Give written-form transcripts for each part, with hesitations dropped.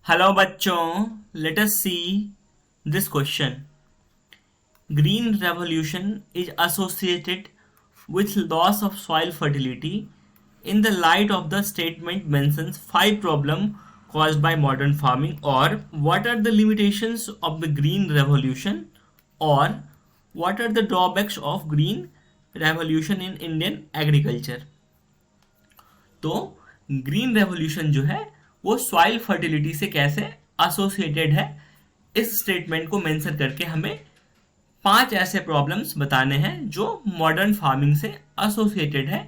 Hello बच्चों, let us see this question. Green revolution is associated with loss of soil fertility. In the light of the statement mentions five problems caused by modern farming, or what are the limitations of the green revolution, or what are the drawbacks of green revolution in Indian agriculture. तो green revolution जो है वो soil fertility से कैसे associated है, इस statement को mention करके हमें 5 ऐसे प्रॉब्लम्स बताने हैं जो मॉडर्न फार्मिंग से एसोसिएटेड है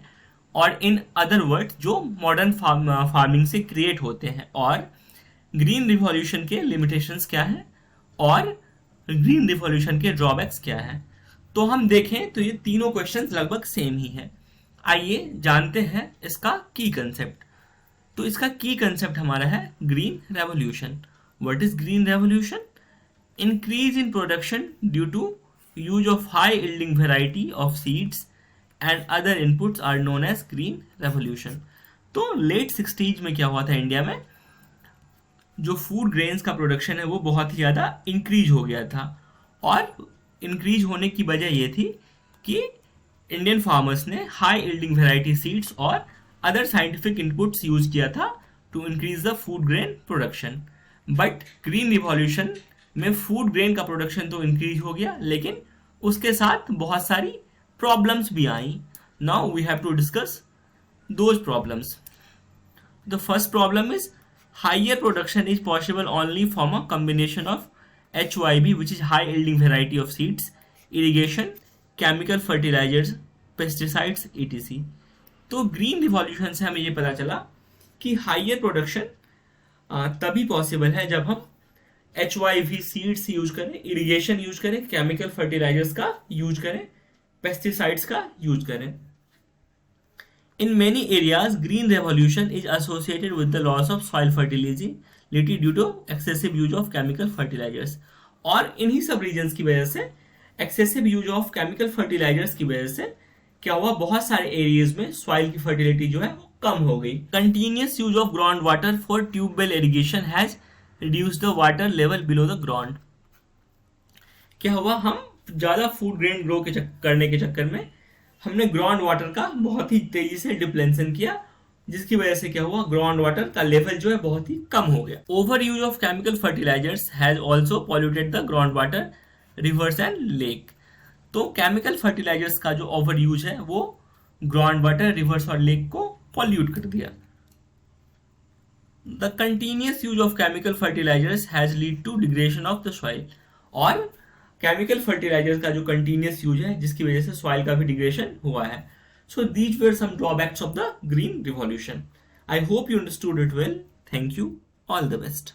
और इन अदर वर्ड जो मॉडर्न फार्मिंग से क्रिएट होते हैं, और ग्रीन रिवॉल्यूशन के लिमिटेशंस क्या हैं और ग्रीन रिवॉल्यूशन के ड्रॉबैक्स क्या हैं. तो हम देखें तो ये तीनों क्वेश्चंस लगभग सेम ही है. आइए जानते हैं इसका की कंसेप्ट. तो इसका की कंसेप्ट हमारा है green revolution. What is green revolution? Increase in production due to use of high yielding variety of seeds and other inputs are known as green revolution. तो लेट 60s में क्या हुआ था, इंडिया में जो फूड ग्रेन्स का production है वो बहुत ही ज़्यादा इंक्रीज हो गया था. और इंक्रीज होने की वजह ये थी कि इंडियन फार्मर्स ने हाई यील्डिंग वेराइटी सीड्स और अदर साइंटिफिक इनपुट्स यूज किया था to increase the food grain production. But green revolution में फूड ग्रेन का प्रोडक्शन तो इंक्रीज हो गया, लेकिन उसके साथ बहुत सारी प्रॉब्लम्स भी आई. Now we have to discuss those problems. The first problem is higher production is possible only from a combination of HYB, which is high yielding variety of seeds, irrigation, chemical fertilizers, pesticides, etc. तो green revolution से हमें ये पता चला कि higher production तभी possible है जब हम HYV सीड्स यूज करें, इरिगेशन यूज करें, केमिकल फर्टिलाइजर्स का यूज करें, पेस्टिसाइड्स का यूज करें. In many areas, green revolution is associated with the loss of soil fertility due to excessive use of chemical fertilizers. और इन्हीं सब रीजन्स की वजह से, excessive use of chemical fertilisers की वजह से क्या हुआ, बहुत सारे एरियाज में सॉइल की फर्टिलिटी जो है वो कम हो गई. Continuous use of ground water for tubewell irrigation has reduce the water level below the ground. क्या हुआ, हम ज्यादा फूड ग्रेन ग्रो करने के चक्कर में हमने ग्राउंड वाटर का बहुत ही तेजी से डिप्लेशन किया, जिसकी वजह से क्या हुआ, ग्राउंड वाटर का लेवल जो है बहुत ही कम हो गया. Over use of chemical fertilisers has also polluted the ground water, rivers and lake. तो केमिकल फर्टिलाइजर्स का जो ओवर यूज है वो ग्राउंड वाटर, रिवर्स और लेक को पॉल्यूट कर दिया. The continuous use of chemical fertilisers has lead to degradation of the soil. और केमिकल फर्टिलाइजर्स का जो कंटिन्यूस यूज है जिसकी वजह से सॉइल का भी डिग्रेडेशन हुआ है. So these were some drawbacks of the green revolution. I hope you understood it well. Thank you. All the best.